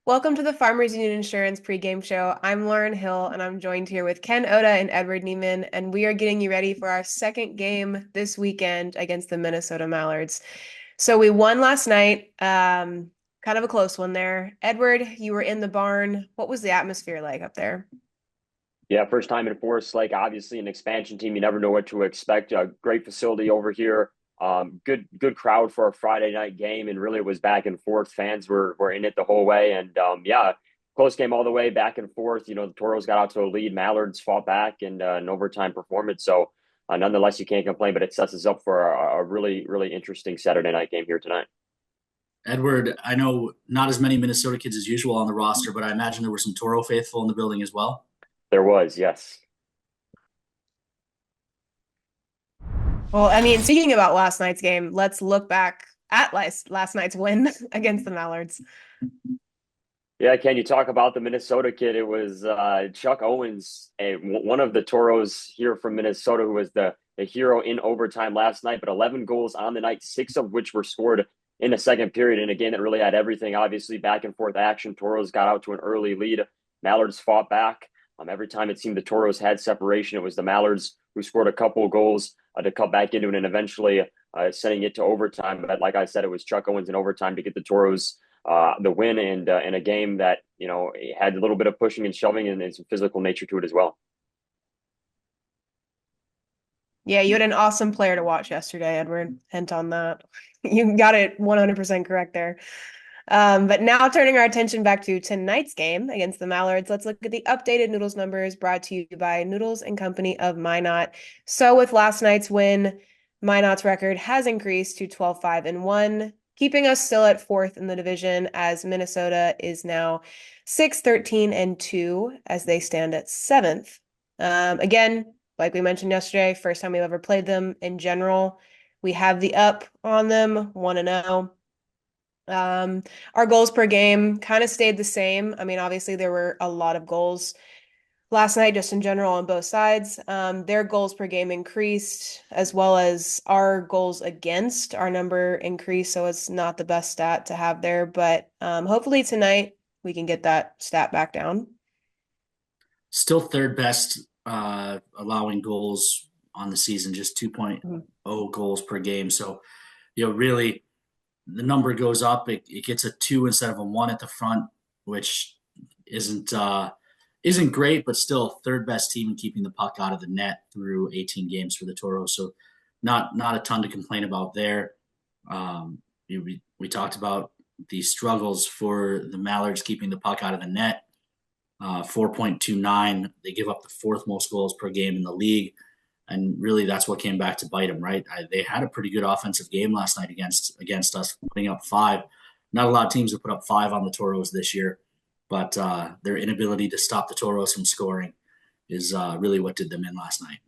Welcome to the Farmers Union Insurance pregame show. I'm Lauren Hill, and I'm joined here with Ken Oda and Edward Nieman, and we are getting you ready for our second game this weekend against the Minnesota Mallards. So we won last night, kind of a close one there. Edward, you were in the barn. What was the atmosphere like up there? Yeah, first time in Forest Lake, obviously an expansion team. You never know what to expect. A great facility over here. Good crowd for a Friday night game, and really it was back and forth. Fans were in it the whole way, and yeah, close game all the way, back and forth. You know, the Toros got out to a lead. Mallards fought back and an overtime performance. So nonetheless, you can't complain. But it sets us up for a really interesting Saturday night game here tonight. Edward, I know not as many Minnesota kids as usual on the roster, but I imagine there were some Toro faithful in the building as well. There was, yes. Well, I mean, speaking about last night's game, let's look back at last night's win against the Mallards. Yeah, can you talk about the Minnesota kid? It was Chuck Owens, one of the Toros here from Minnesota, who was the hero in overtime last night, but 11 goals on the night, 6 of which were scored in the second period in a game that really had everything. Obviously, back and forth action. Toros got out to an early lead. Mallards fought back. Every time it seemed the Toros had separation, it was the Mallards who scored a couple of goals to cut back into it and eventually sending it to overtime. But like I said, it was Chuck Owens in overtime to get the Toros the win, and in a game that, you know, had a little bit of pushing and shoving and some physical nature to it as well. Yeah, you had an awesome player to watch yesterday, Edward. Hint on that. You got it 100% correct there. But now turning our attention back to tonight's game against the Mallards, let's look at the updated Noodles numbers brought to you by Noodles and Company of Minot. So with last night's win, Minot's record has increased to 12-5-1, keeping us still at fourth in the division as Minnesota is now 6-13-2 as they stand at seventh. Again, like we mentioned yesterday, first time we've ever played them in general. We have the up on them, 1-0. Our goals per game kind of stayed the same. I mean, obviously there were a lot of goals last night, just in general on both sides. Their goals per game increased, as well as our goals against our number increased. So it's not the best stat to have there, but hopefully tonight we can get that stat back down. Still third best allowing goals on the season, just 2.0 goals per game. So, you know, really the number goes up. It gets a 2 instead of a 1 at the front, which isn't great, but still third best team in keeping the puck out of the net through 18 games for the Toros. So not a ton to complain about there. We talked about the struggles for the Mallards keeping the puck out of the net. 4.29. They give up the fourth most goals per game in the league. And really, that's what came back to bite them, right? They had a pretty good offensive game last night against us, putting up 5. Not a lot of teams have put up 5 on the Toros this year, but their inability to stop the Toros from scoring is really what did them in last night.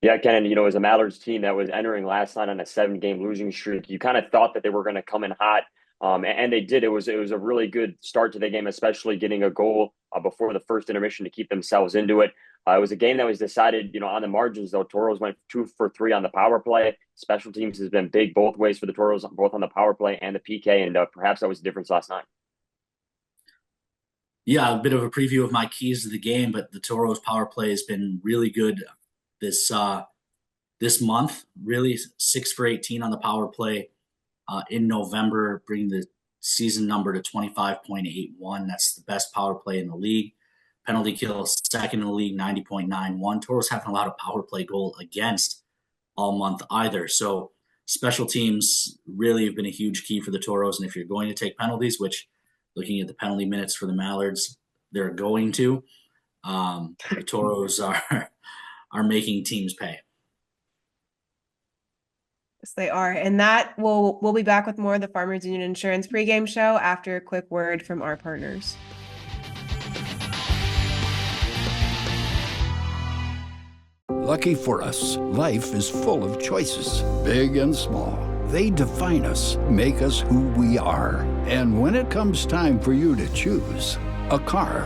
Yeah, Ken, you know, as a Mallards team that was entering last night on a 7-game losing streak, you kind of thought that they were going to come in hot, and they did. It was a really good start to the game, especially getting a goal before the first intermission to keep themselves into it. It was a game that was decided, you know, on the margins, though. Toros went 2 for 3 on the power play. Special teams has been big both ways for the Toros, both on the power play and the PK, and perhaps that was the difference last night. Yeah, a bit of a preview of my keys to the game, but the Toros power play has been really good this month. Really 6 for 18 on the power play in November, bringing the season number to 25.81. That's the best power play in the league. Penalty kill second in the league, 90.91. Toros haven't allowed a power play goal against all month either. So special teams really have been a huge key for the Toros. And if you're going to take penalties, which looking at the penalty minutes for the Mallards, they're going to, the Toros are making teams pay. Yes, they are. And that we'll be back with more of the Farmers Union Insurance pregame show after a quick word from our partners. Lucky for us, life is full of choices, big and small. They define us, make us who we are. And when it comes time for you to choose, a car,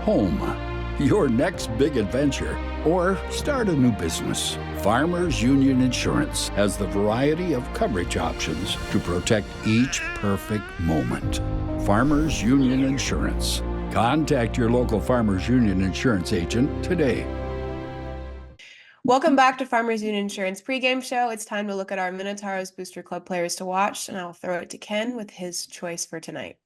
home, your next big adventure, or start a new business, Farmers Union Insurance has the variety of coverage options to protect each perfect moment. Farmers Union Insurance. Contact your local Farmers Union Insurance agent today. Welcome back to Farmers Union Insurance pregame show. It's time to look at our Minotauros Booster Club players to watch, and I'll throw it to Ken with his choice for tonight.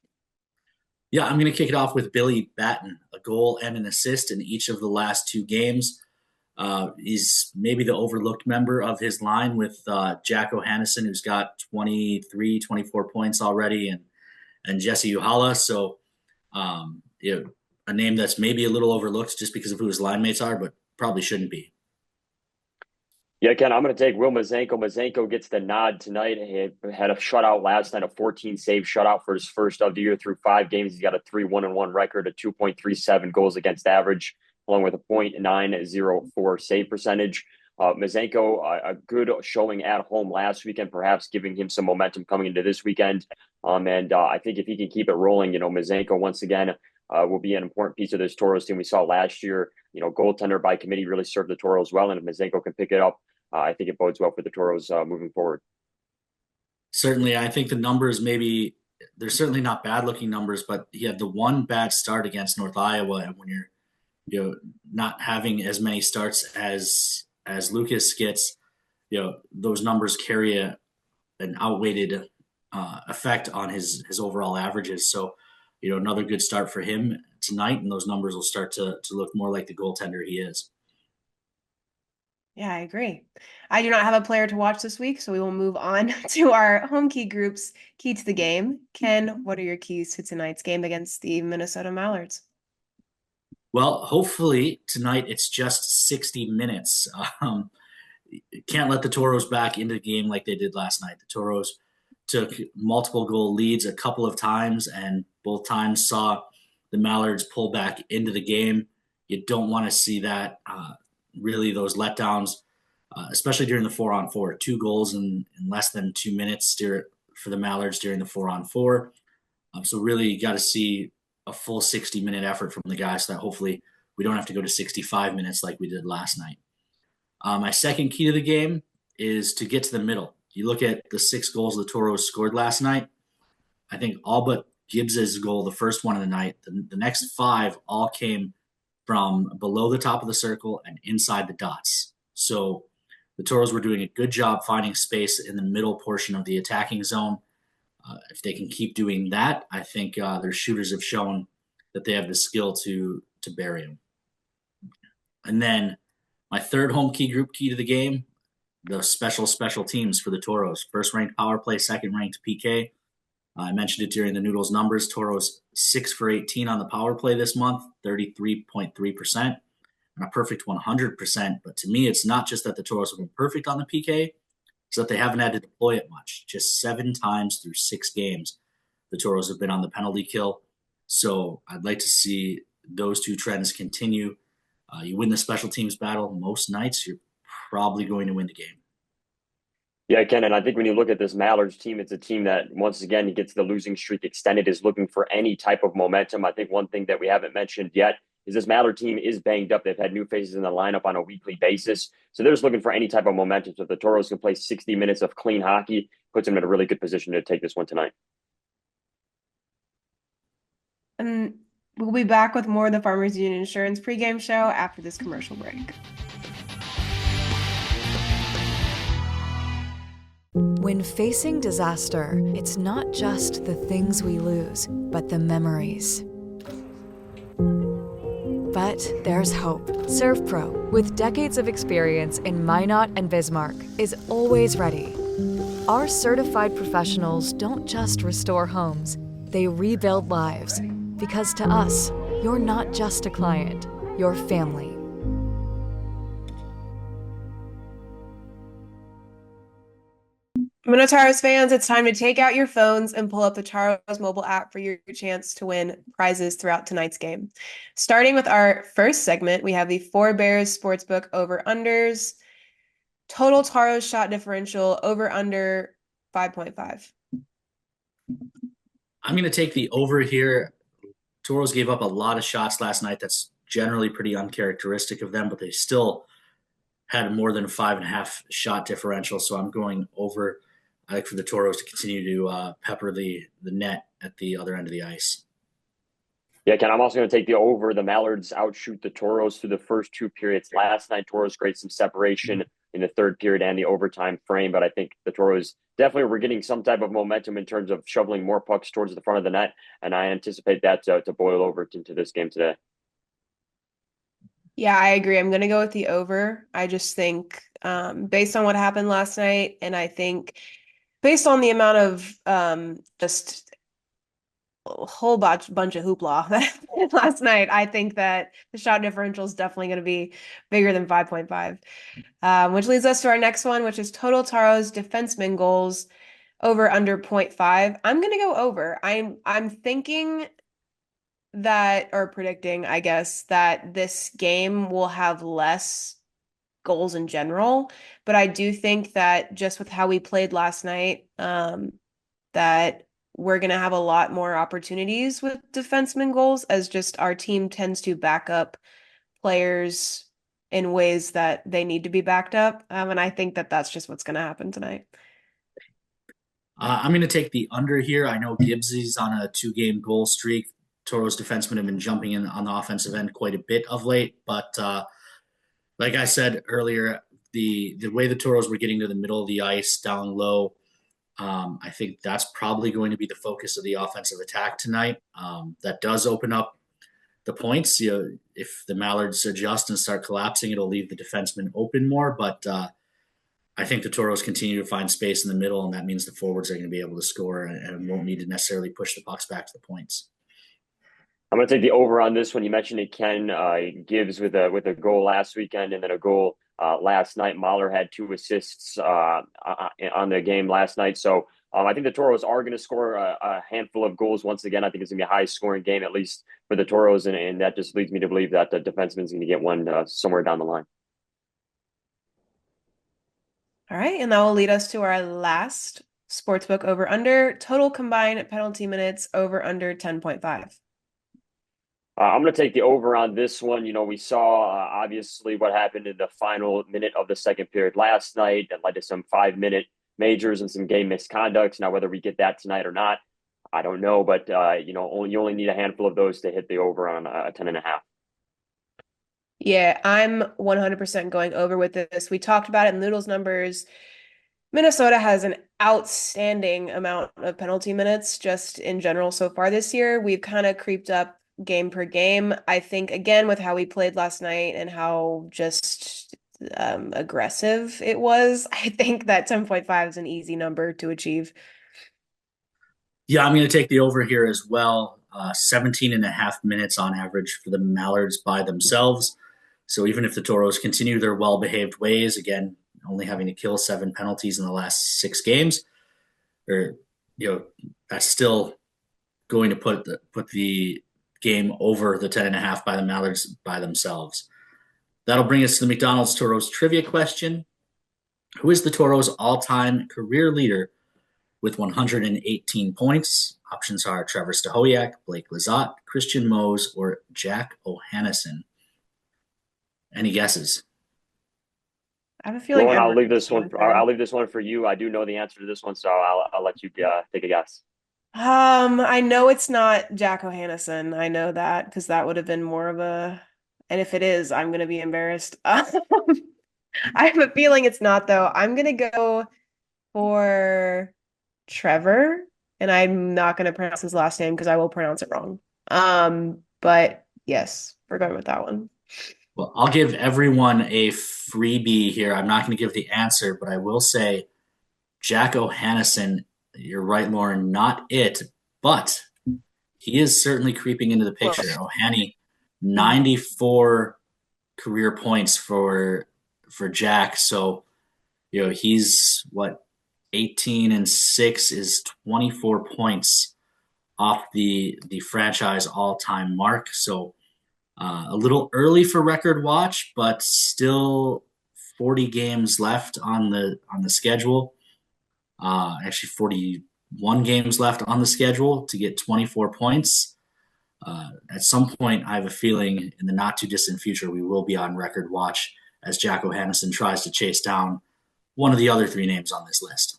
Yeah, I'm going to kick it off with Billy Batten, a goal and an assist in each of the last 2 games. He's maybe the overlooked member of his line with Jacko Hannison, who's got 23, 24 points already, and Jesse Uhala. So a name that's maybe a little overlooked just because of who his line mates are, but probably shouldn't be. Yeah, Ken, I'm going to take Will Mazenko. Mazenko gets the nod tonight. He had a shutout last night, a 14-save shutout for his first of the year through 5 games. He's got a 3-1-1 record, a 2.37 goals against average, along with a .904 save percentage. Mazenko, a good showing at home last weekend, perhaps giving him some momentum coming into this weekend. And I think if he can keep it rolling, Mazenko once again will be an important piece of this Toros team. We saw last year, goaltender by committee really served the Toros well, and if Mazenko can pick it up, I think it bodes well for the Toros moving forward. Certainly, I think the numbers they're certainly not bad-looking numbers, but he had the one bad start against North Iowa, and when you're not having as many starts as Lucas gets, those numbers carry an outweighted effect on his overall averages. So, another good start for him tonight, and those numbers will start to look more like the goaltender he is. Yeah, I agree. I do not have a player to watch this week, so we will move on to our home key groups, key to the game. Ken, what are your keys to tonight's game against the Minnesota Mallards? Well, hopefully tonight it's just 60 minutes. Can't let the Toros back into the game like they did last night. The Toros took multiple goal leads a couple of times, and both times saw the Mallards pull back into the game. You don't want to see that. Really, those letdowns, especially during the 4-on-4, 2 goals in less than 2 minutes for the Mallards during the 4-on-4. So really, you got to see a full 60-minute effort from the guys so that hopefully we don't have to go to 65 minutes like we did last night. My second key to the game is to get to the middle. You look at the 6 goals the Toros scored last night. I think all but Gibbs's goal, the first one of the night, the next 5 all came from below the top of the circle and inside the dots. So the Toros were doing a good job finding space in the middle portion of the attacking zone. If they can keep doing that, I think their shooters have shown that they have the skill to bury them. And then my third home key group key to the game, the special teams for the Toros. First-ranked power play, second-ranked PK. I mentioned it during the Noodles numbers. Toros 6 for 18 on the power play this month, 33.3%, and a perfect 100%. But to me, it's not just that the Toros have been perfect on the PK, it's that they haven't had to deploy it much. Just 7 times through 6 games, the Toros have been on the penalty kill. So I'd like to see those 2 trends continue. You win the special teams battle most nights, you're probably going to win the game. Yeah, Ken, and I think when you look at this Mallards team, it's a team that, once again, gets the losing streak extended, is looking for any type of momentum. I think one thing that we haven't mentioned yet is this Mallard team is banged up. They've had new faces in the lineup on a weekly basis. So they're just looking for any type of momentum. So if the Toros can play 60 minutes of clean hockey, puts them in a really good position to take this one tonight. And we'll be back with more of the Farmers Union Insurance pregame show after this commercial break. When facing disaster, it's not just the things we lose, but the memories. But there's hope. ServPro, with decades of experience in Minot and Bismarck, is always ready. Our certified professionals don't just restore homes, they rebuild lives. Because to us, you're not just a client, you're family. Minotauros fans, it's time to take out your phones and pull up the Toros mobile app for your chance to win prizes throughout tonight's game. Starting with our first segment, we have the 4 Bears Sportsbook over-unders. Total Toros shot differential over-under 5.5. I'm going to take the over here. Toros gave up a lot of shots last night. That's generally pretty uncharacteristic of them, but they still had more than 5.5 shot differential, so I'm going over. I like for the Toros to continue to pepper the net at the other end of the ice. Yeah, Ken, I'm also going to take the over. The Mallards outshoot the Toros through the first two periods. Last night, Toros created some separation in the third period and the overtime frame, but I think the Toros definitely were getting some type of momentum in terms of shoveling more pucks towards the front of the net, and I anticipate that to boil over into this game today. Yeah, I agree. I'm going to go with the over. I just think, based on what happened last night, and I think based on the amount of just a whole bunch of hoopla that happened last night, I think that the shot differential is definitely going to be bigger than 5.5. Which leads us to our next one, which is total Taros defenseman goals over under 0.5. I'm going to go over. I'm thinking that, or predicting, I guess, that this game will have less goals in general, but I do think that just with how we played last night, that we're going to have a lot more opportunities with defenseman goals, as just our team tends to back up players in ways that they need to be backed up. And I think that that's just what's going to happen tonight. I'm going to take the under here. I know Gibbsy's on a 2-game goal streak. Toros defensemen have been jumping in on the offensive end quite a bit of late, but like I said earlier, the way the Toros were getting to the middle of the ice down low, I think that's probably going to be the focus of the offensive attack tonight. That does open up the points. If the Mallards adjust and start collapsing, it'll leave the defensemen open more. But I think the Toros continue to find space in the middle, and that means the forwards are going to be able to score and won't need to necessarily push the pucks back to the points. I'm going to take the over on this one. You mentioned it, Ken. Gibbs with a goal last weekend and then a goal last night. Mahler had 2 assists on the game last night. So I think the Toros are going to score a handful of goals once again. I think it's going to be a high-scoring game, at least for the Toros, and that just leads me to believe that the defenseman's going to get one somewhere down the line. All right, and that will lead us to our last sportsbook over under total combined penalty minutes over under 10.5. I'm going to take the over on this one. We saw obviously what happened in the final minute of the second period last night that led to some 5-minute majors and some game misconducts. Now, whether we get that tonight or not, I don't know. But, you only need a handful of those to hit the over on 10.5. Yeah, I'm 100% going over with this. We talked about it in Noodles numbers. Minnesota has an outstanding amount of penalty minutes just in general so far this year. We've kind of creeped up game per game. I think, again, with how we played last night and how just aggressive it was, I think that 10.5 is an easy number to achieve. Yeah, I'm going to take the over here as well. 17 and a half minutes on average for the Mallards by themselves. So even if the Toros continue their well-behaved ways, again, only having to kill 7 penalties in the last 6 games, that's still going to put the game over the 10.5 by the Mallards by themselves. That'll bring us to the McDonald's Toros trivia question. Who is the Toros' all-time career leader with 118 points? Options are Trevor Stahoyak, Blake Lizotte, Christian Mose, or Jack O'Hannesson. Any guesses? I have a feeling Lauren, I'll leave this one for you. I do know the answer to this one, so I'll let you take a guess. I know it's not Jack O'Hannesson. I know that because that would have been more of a, and if it is, I'm going to be embarrassed. I have a feeling it's not, though. I'm going to go for Trevor, and I'm not going to pronounce his last name because I will pronounce it wrong. But yes, we're going with that one. Well, I'll give everyone a freebie here. I'm not going to give the answer, but I will say Jack O'Hannesson. You're right, Lauren, not it, but he is certainly creeping into the picture. O'Hanny, 94 career points for Jack. So, he's 18 and 6 is 24 points off the franchise all-time mark. So a little early for record watch, but still 40 games left on the schedule. Actually 41 games left on the schedule to get 24 points. At some point, I have a feeling in the not too distant future, we will be on record watch as Jack O'Hannesson tries to chase down one of the other 3 names on this list.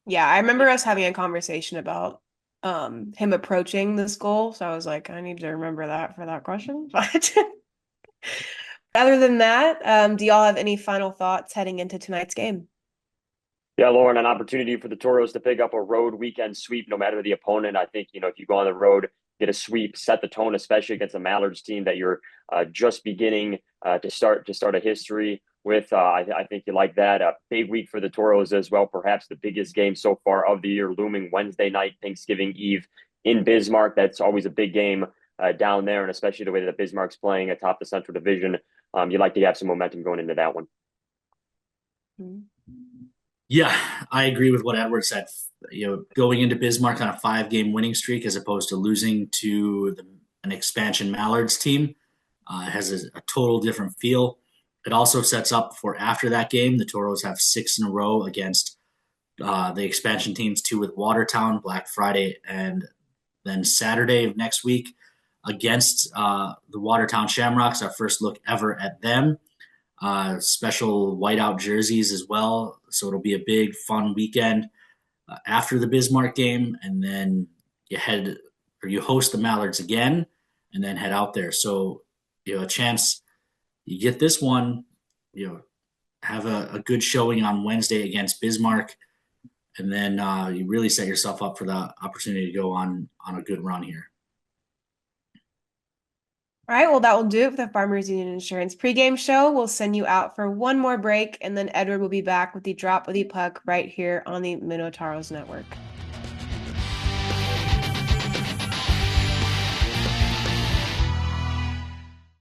Yeah, I remember us having a conversation about him approaching this goal. So I was like, I need to remember that for that question. But other than that, do y'all have any final thoughts heading into tonight's game? Yeah, Lauren, an opportunity for the Toros to pick up a road weekend sweep, no matter the opponent. I think, if you go on the road, get a sweep, set the tone, especially against the Mallards team that you're just beginning to start a history with. I think you like that. A big week for the Toros as well. Perhaps the biggest game so far of the year, looming Wednesday night, Thanksgiving Eve in Bismarck. That's always a big game down there, and especially the way that Bismarck's playing atop the Central Division. You like to have some momentum going into that one. Mm-hmm. Yeah, I agree with what Edward said. Going into Bismarck on a 5-game winning streak as opposed to losing to an expansion Mallards team has a total different feel. It also sets up for after that game, the Toros have 6 in a row against the expansion teams, 2 with Watertown, Black Friday, and then Saturday of next week against the Watertown Shamrocks, our first look ever at them. Special whiteout jerseys as well. So it'll be a big, fun weekend after the Bismarck game. And then you host the Mallards again and then head out there. So, a chance you get this one, have a good showing on Wednesday against Bismarck. And then you really set yourself up for the opportunity to go on a good run here. All right, well, that will do it for the Farmers Union Insurance pregame show. We'll send you out for one more break, and then Edward will be back with the Drop of the Puck right here on the Minotauros Network.